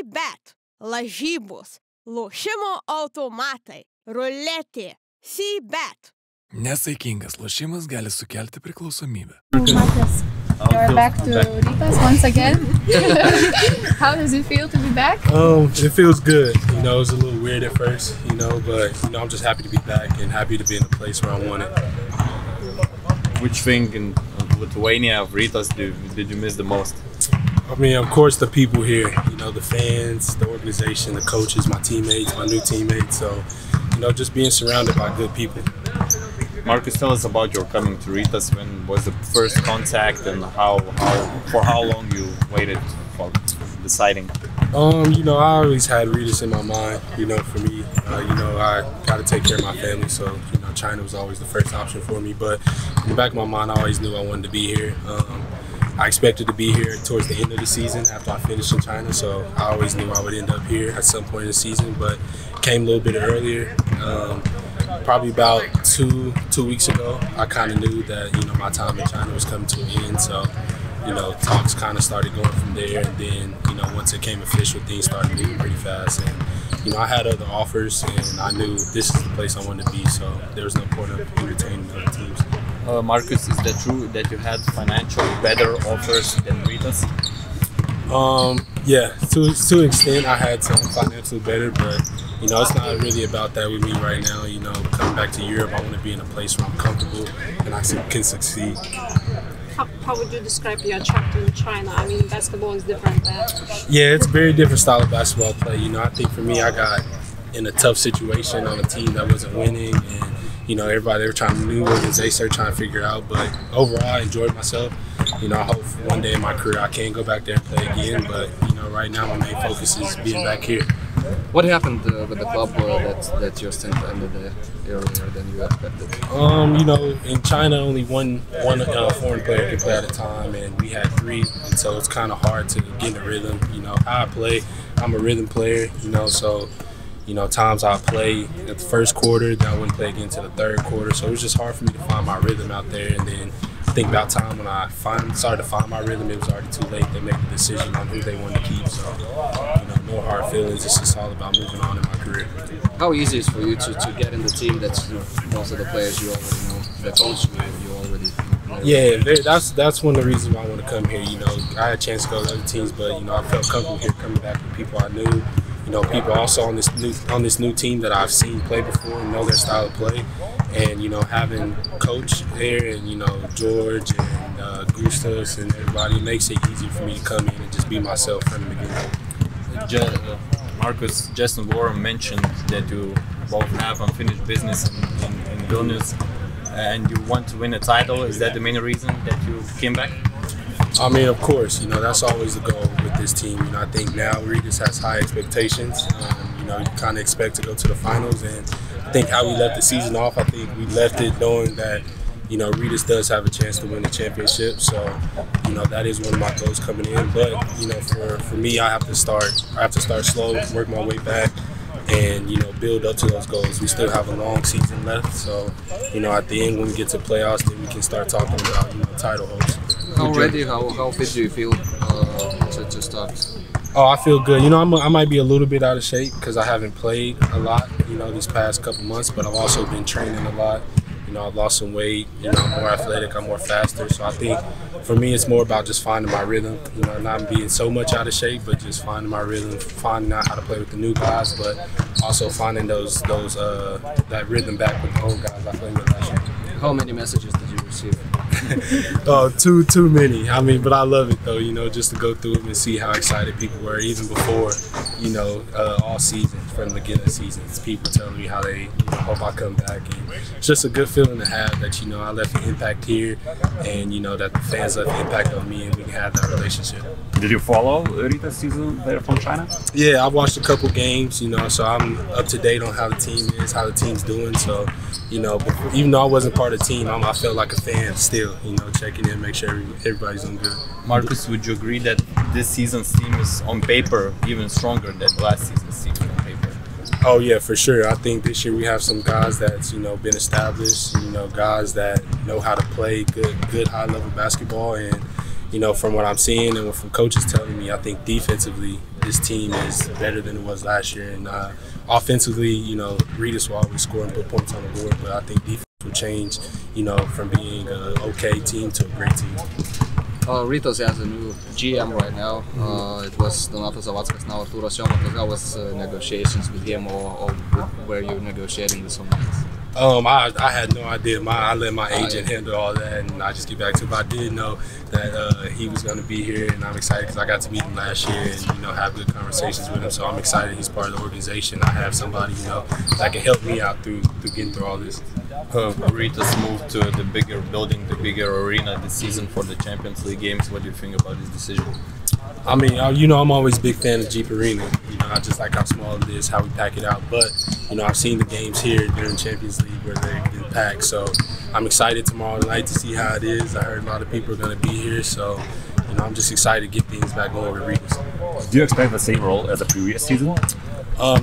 bet, lažybos, lošimo automatai, ruletė, bet. Nesaikingas lošimas gali sukelti priklausomybę. Marcus, you're back to Rytas once again. How does it feel to be back? It feels good. You know, it was a little weird at first, but I'm just happy to be back and happy to be in a place where I want it. Which thing in Lithuania of Rytas did you miss the most? I mean, of course, the people here, the fans, the organization, the coaches, my teammates, my new teammates. So, just being surrounded by good people. Marcus, tell us about your coming to Rytas. When was the first contact and for how long you waited for deciding? I always had Rytas in my mind. For me, I got to take care of my family. So, China was always the first option for me. But in the back of my mind, I always knew I wanted to be here. I expected to be here towards the end of the season after I finished in China. So I always knew I would end up here at some point in the season, but it came a little bit earlier. Probably about two weeks ago, I kind of knew that, my time in China was coming to an end. So, talks kind of started going from there. And then, once it came official, things started moving pretty fast. And, I had other offers and I knew this is the place I wanted to be. So there was no point of entertaining other teams. Marcus, is that true that you had financially better offers than Rytas? Yeah, to an extent I had some financially better, but it's not really about that with me right now. Coming back to Europe, I want to be in a place where I'm comfortable and I can succeed. How would you describe your chapter in China? I mean, basketball is different there. Yeah, it's a very different style of basketball play. I think for me, I got in a tough situation on a team that wasn't winning, and everybody, they were trying to new organization, trying to figure out. But overall, I enjoyed myself. I hope one day in my career I can go back there and play again. But right now my main focus is being back here. What happened with the club that your stint ended earlier than you expected? In China only one foreign player can play at a time, and we had three, and so it's kind of hard to get in the rhythm. How I play, I'm a rhythm player. So. Times I play at the first quarter, then I wouldn't play again until the third quarter. So it was just hard for me to find my rhythm out there. And then I think about time when I started to find my rhythm, it was already too late. They made the decision on who they wanted to keep. So, no hard feelings. It's just all about moving on in my career. How easy is it for you to get in the team that's most of the players you already know, the coach you already know? Yeah, that's one of the reasons why I want to come here. I had a chance to go to other teams, but I felt comfortable here coming back with people I knew. People also on this new team that I've seen play before and know their style of play, and having coach there and George and Gustas and everybody makes it easy for me to come in and just be myself from the beginning. Marcus, Justin Warren mentioned that you both have unfinished business in Vilnius, and you want to win a title. Is that the main reason that you came back? I mean, of course, that's always the goal with this team. I think now Rytas has high expectations. You kind of expect to go to the finals, and I think how we left the season off, I think we left it knowing that, Rytas does have a chance to win the championship. So, that is one of my goals coming in. But, for me, I have to start slow, work my way back, and build up to those goals. We still have a long season left, so at the end when we get to playoffs, then we can start talking about title hopes. How ready, how fit do you feel to start? Oh, I feel good. I might be a little bit out of shape because I haven't played a lot, these past couple months, but I've also been training a lot. I've lost some weight, I'm more athletic, I'm more faster. So I think for me it's more about just finding my rhythm, not being so much out of shape, but just finding my rhythm, finding out how to play with the new guys, but also finding that rhythm back with the old guys I played with last year. How many messages did you receive? Too many. I mean, but I love it though, just to go through it and see how excited people were even before, all season, from the beginning of the season. It's people telling me how they hope I come back, and it's just a good feeling to have that, I left an impact here, and that the fans left an impact on me, and we can have that relationship. Did you follow Rytas season there from China? Yeah, I've watched a couple games, so I'm up to date on how the team is, how the team's doing. So, even though I wasn't part of the team, I felt like a fan still, checking in, make sure everybody's doing good. Marcus, would you agree that this season's team is on paper even stronger than last season's team on paper? Oh yeah, for sure. I think this year we have some guys that's been established, guys that know how to play good high level basketball, and from what I'm seeing and from coaches telling me, I think defensively this team is better than it was last year. And offensively, you know, Rytas will always score and put points on the board, but I think defense will change, you know, from being an okay team to a great team. Rytas has a new GM right now. It was Donatas Zavackas, now Artūras Jomakas. How was negotiations with him, or were you negotiating with someone else? I had no idea. I let my agent handle all that, and I just get back to it. But I did know that he was going to be here, and I'm excited because I got to meet him last year and, you know, have good conversations with him. So I'm excited he's part of the organization. I have somebody, you know, that can help me out through getting through all this. Rytas moved to the bigger building, the bigger arena this season for the Champions League games. What do you think about this decision? I mean, you know, I'm always a big fan of Jeep Arena. You know, I just like how small it is, how we pack it out. But, you know, I've seen the games here during Champions League where they've been packed. So I'm excited tomorrow night to see how it is. I heard a lot of people are going to be here. So, you know, I'm just excited to get things back going with Rytas. Do you expect the same role as the previous season?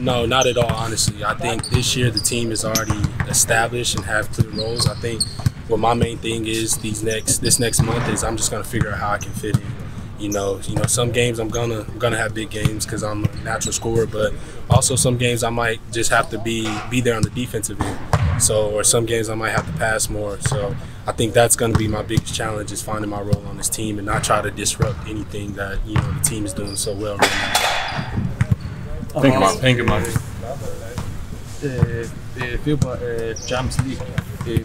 No, not at all, honestly. I think this year the team is already established and have clear roles. I think what my main thing is this next month is I'm just going to figure out how I can fit in. You know, some games I'm gonna have big games because I'm a natural scorer, but also some games I might just have to be there on the defensive end. So, or some games I might have to pass more. So, I think that's going to be my biggest challenge, is finding my role on this team and not try to disrupt anything that, you know, the team is doing so well right now. Thank you, Mark. Thank you, Mark. FIBA Champions League.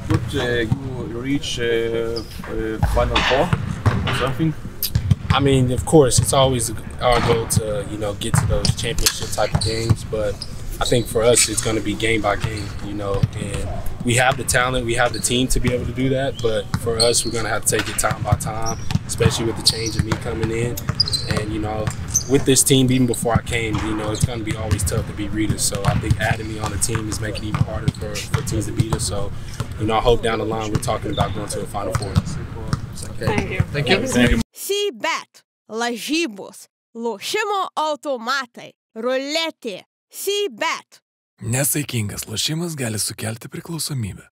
Could you reach Final Four or something? I mean, of course, it's always our goal to, you know, get to those championship type of games, but I think for us it's going to be game by game, you know, and we have the talent, we have the team to be able to do that, but for us we're going to have to take it time by time, especially with the change of me coming in. And, you know, with this team, even before I came, you know, it's going to be always tough to beat Rytas. So I think adding me on the team is making it even harder for teams to beat us. So, you know, I hope down the line we're talking about going to a Final Four. Okay. Thank you. Thank you. Bet, lažybos, lošimo automatai, ruletė, Bet. Nesaikingas lošimas gali sukelti priklausomybę.